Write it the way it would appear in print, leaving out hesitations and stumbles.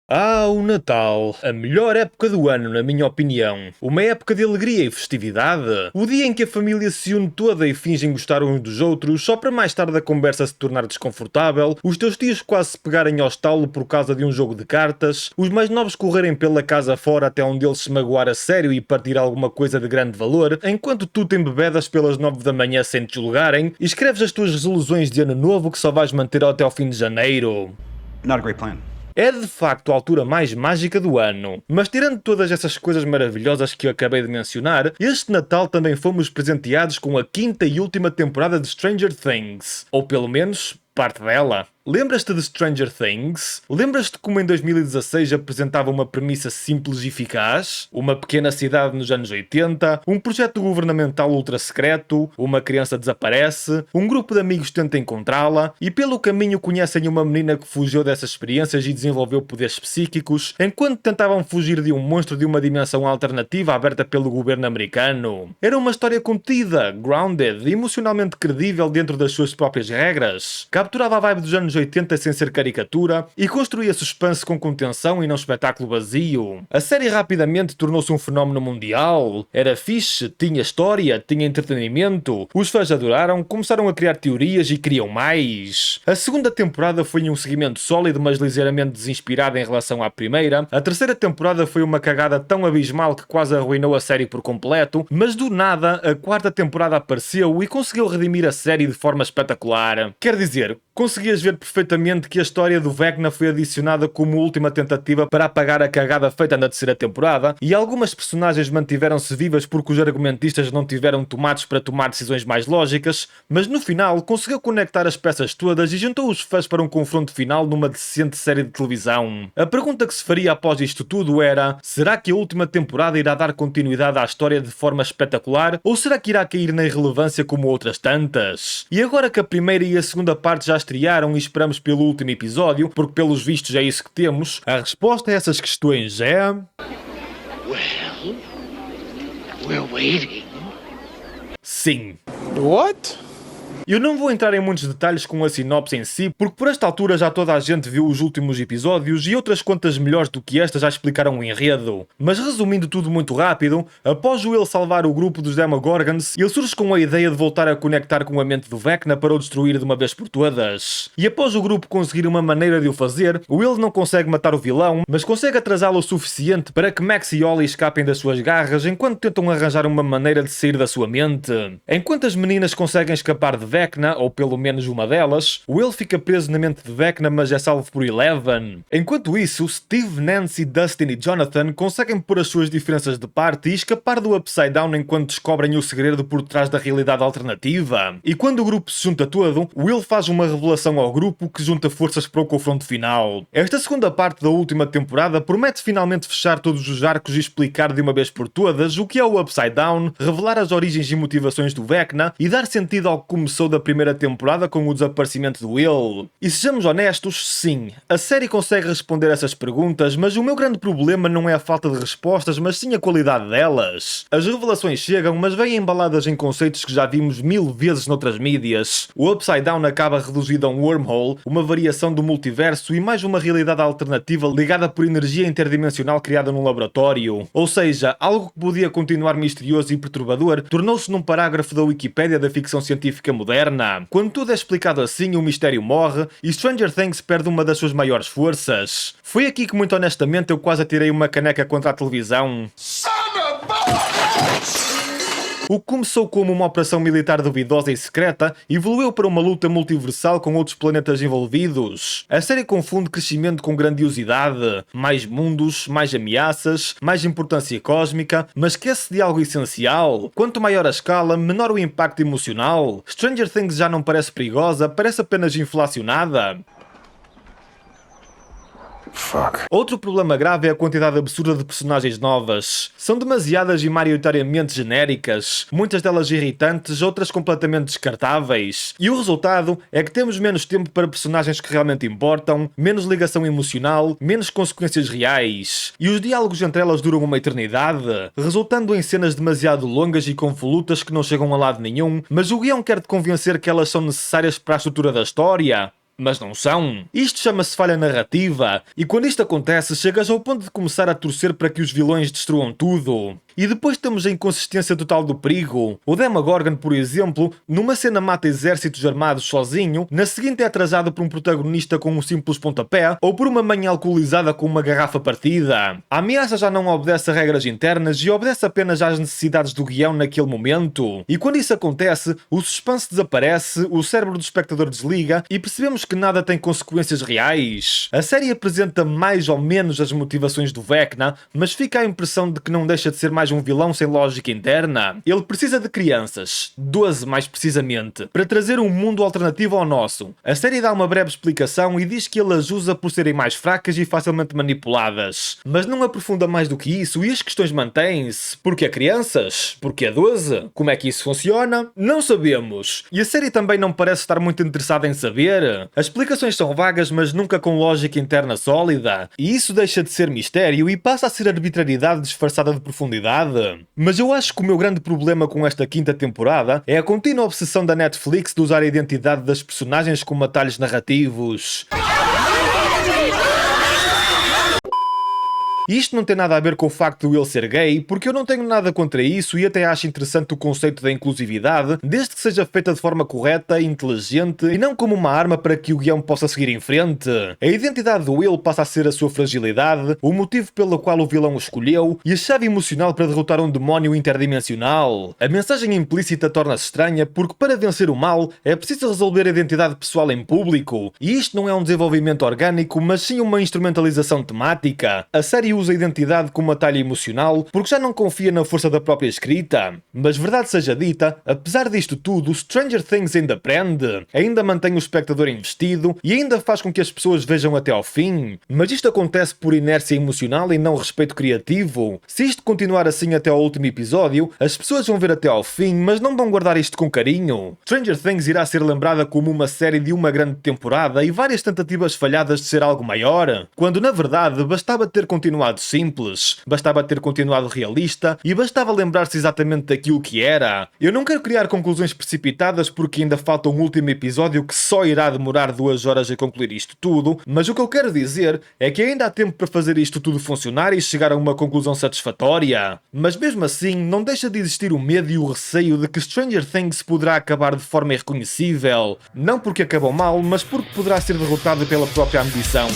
O Natal, a melhor época do ano, na minha opinião. Uma época de alegria e festividade. O dia em que a família se une toda e fingem gostar uns dos outros, só para mais tarde a conversa se tornar desconfortável, os teus tios quase se pegarem ao estalo por causa de um jogo de cartas, os mais novos correrem pela casa fora até um deles se magoar a sério e partir alguma coisa de grande valor, enquanto tu te embebedas pelas 9 da manhã sem te julgarem, e escreves as tuas resoluções de ano novo que só vais manter até ao fim de janeiro. Not a great plan. É de facto a altura mais mágica do ano. Mas tirando todas essas coisas maravilhosas que eu acabei de mencionar, este Natal também fomos presenteados com a quinta e última temporada de Stranger Things. Ou pelo menos, parte dela. Lembras-te de Stranger Things? Lembras-te como em 2016 apresentava uma premissa simples e eficaz? Uma pequena cidade nos anos 80, um projeto governamental ultra secreto, uma criança desaparece, um grupo de amigos tenta encontrá-la e pelo caminho conhecem uma menina que fugiu dessas experiências e desenvolveu poderes psíquicos, enquanto tentavam fugir de um monstro de uma dimensão alternativa aberta pelo governo americano. Era uma história contida, grounded e emocionalmente credível dentro das suas próprias regras. Capturava a vibe dos anos 80 sem ser caricatura e construía suspense com contenção e não espetáculo vazio. A série rapidamente tornou-se um fenómeno mundial. Era fixe, tinha história, tinha entretenimento. Os fãs adoraram, começaram a criar teorias e queriam mais. A segunda temporada foi um seguimento sólido, mas ligeiramente desinspirado em relação à primeira. A terceira temporada foi uma cagada tão abismal que quase arruinou a série por completo, mas do nada a quarta temporada apareceu e conseguiu redimir a série de forma espetacular. Quer dizer, conseguias ver perfeitamente que a história do Vecna foi adicionada como última tentativa para apagar a cagada feita na terceira temporada, e algumas personagens mantiveram-se vivas porque os argumentistas não tiveram tomates para tomar decisões mais lógicas, mas no final conseguiu conectar as peças todas e juntou os fãs para um confronto final numa decente série de televisão. A pergunta que se faria após isto tudo era: será que a última temporada irá dar continuidade à história de forma espetacular, ou será que irá cair na irrelevância como outras tantas? E agora que a primeira e a segunda parte já estrearam e esperamos pelo último episódio, porque pelos vistos é isso que temos, a resposta a essas questões é... Well, we're waiting. sim. What? Eu não vou entrar em muitos detalhes com a sinopse em si, porque por esta altura já toda a gente viu os últimos episódios e outras contas melhores do que esta já explicaram o enredo. Mas resumindo tudo muito rápido, após o Will salvar o grupo dos Demogorgons, ele surge com a ideia de voltar a conectar com a mente do Vecna para o destruir de uma vez por todas. E após o grupo conseguir uma maneira de o fazer, o Will não consegue matar o vilão, mas consegue atrasá-lo o suficiente para que Max e Ollie escapem das suas garras enquanto tentam arranjar uma maneira de sair da sua mente. Enquanto as meninas conseguem escapar de Vecna, ou pelo menos uma delas, Will fica preso na mente de Vecna, mas é salvo por Eleven. Enquanto isso, Steve, Nancy, Dustin e Jonathan conseguem pôr as suas diferenças de parte e escapar do Upside Down enquanto descobrem o segredo por trás da realidade alternativa. E quando o grupo se junta todo, Will faz uma revelação ao grupo que junta forças para o confronto final. Esta segunda parte da última temporada promete finalmente fechar todos os arcos e explicar de uma vez por todas o que é o Upside Down, revelar as origens e motivações do Vecna e dar sentido ao que começou da primeira temporada com o desaparecimento do Will. E sejamos honestos, sim, a série consegue responder essas perguntas, mas o meu grande problema não é a falta de respostas, mas sim a qualidade delas. As revelações chegam, mas vêm embaladas em conceitos que já vimos 1000 vezes noutras mídias. O Upside Down acaba reduzido a um wormhole, uma variação do multiverso e mais uma realidade alternativa ligada por energia interdimensional criada num laboratório. Ou seja, algo que podia continuar misterioso e perturbador tornou-se num parágrafo da Wikipédia da ficção científica moderna. Quando tudo é explicado assim, o mistério morre e Stranger Things perde uma das suas maiores forças. Foi aqui que, muito honestamente, eu quase atirei uma caneca contra a televisão. O que começou como uma operação militar duvidosa e secreta evoluiu para uma luta multiversal com outros planetas envolvidos. A série confunde crescimento com grandiosidade, mais mundos, mais ameaças, mais importância cósmica, mas esquece de algo essencial. Quanto maior a escala, menor o impacto emocional. Stranger Things já não parece perigosa, parece apenas inflacionada. Fuck. Outro problema grave é a quantidade absurda de personagens novas. São demasiadas e maioritariamente genéricas, muitas delas irritantes, outras completamente descartáveis. E o resultado é que temos menos tempo para personagens que realmente importam, menos ligação emocional, menos consequências reais. E os diálogos entre elas duram uma eternidade, resultando em cenas demasiado longas e convolutas que não chegam a lado nenhum, mas o guião quer te convencer que elas são necessárias para a estrutura da história. mas não são. Isto chama-se falha narrativa, e quando isto acontece, chegas ao ponto de começar a torcer para que os vilões destruam tudo. E depois temos a inconsistência total do perigo. O Demogorgon, por exemplo, numa cena mata exércitos armados sozinho, na seguinte é atrasado por um protagonista com um simples pontapé, ou por uma mãe alcoolizada com uma garrafa partida. A ameaça já não obedece a regras internas e obedece apenas às necessidades do guião naquele momento. E quando isso acontece, o suspense desaparece, o cérebro do espectador desliga e percebemos que nada tem consequências reais. A série apresenta mais ou menos as motivações do Vecna, mas fica a impressão de que não deixa de ser mais um vilão sem lógica interna. Ele precisa de crianças, 12 mais precisamente, para trazer um mundo alternativo ao nosso. A série dá uma breve explicação e diz que ele as usa por serem mais fracas e facilmente manipuladas. Mas não aprofunda mais do que isso e as questões mantêm-se. Porquê crianças? Porquê 12? Como é que isso funciona? Não sabemos. E a série também não parece estar muito interessada em saber. As explicações são vagas, mas nunca com lógica interna sólida. E isso deixa de ser mistério e passa a ser arbitrariedade disfarçada de profundidade. Mas eu acho que o meu grande problema com esta quinta temporada é a contínua obsessão da Netflix de usar a identidade das personagens como atalhos narrativos. E isto não tem nada a ver com o facto de ele ser gay, porque eu não tenho nada contra isso e até acho interessante o conceito da inclusividade, desde que seja feita de forma correta e inteligente e não como uma arma para que o guião possa seguir em frente. A identidade do Will passa a ser a sua fragilidade, o motivo pelo qual o vilão o escolheu e a chave emocional para derrotar um demónio interdimensional. A mensagem implícita torna-se estranha porque para vencer o mal é preciso resolver a identidade pessoal em público, e isto não é um desenvolvimento orgânico, mas sim uma instrumentalização temática. A série usa a identidade como atalho emocional porque já não confia na força da própria escrita. Mas verdade seja dita, apesar disto tudo, Stranger Things ainda prende, ainda mantém o espectador investido e ainda faz com que as pessoas vejam até ao fim. Mas isto acontece por inércia emocional e não respeito criativo. Se isto continuar assim até ao último episódio, as pessoas vão ver até ao fim, mas não vão guardar isto com carinho. Stranger Things irá ser lembrada como uma série de uma grande temporada e várias tentativas falhadas de ser algo maior, quando na verdade bastava ter continuado simples, bastava ter continuado realista e bastava lembrar-se exatamente daquilo que era. Eu não quero criar conclusões precipitadas porque ainda falta um último episódio que só irá demorar 2 horas a concluir isto tudo, mas o que eu quero dizer é que ainda há tempo para fazer isto tudo funcionar e chegar a uma conclusão satisfatória. Mas mesmo assim, não deixa de existir o medo e o receio de que Stranger Things poderá acabar de forma irreconhecível. Não porque acabou mal, mas porque poderá ser derrotado pela própria ambição.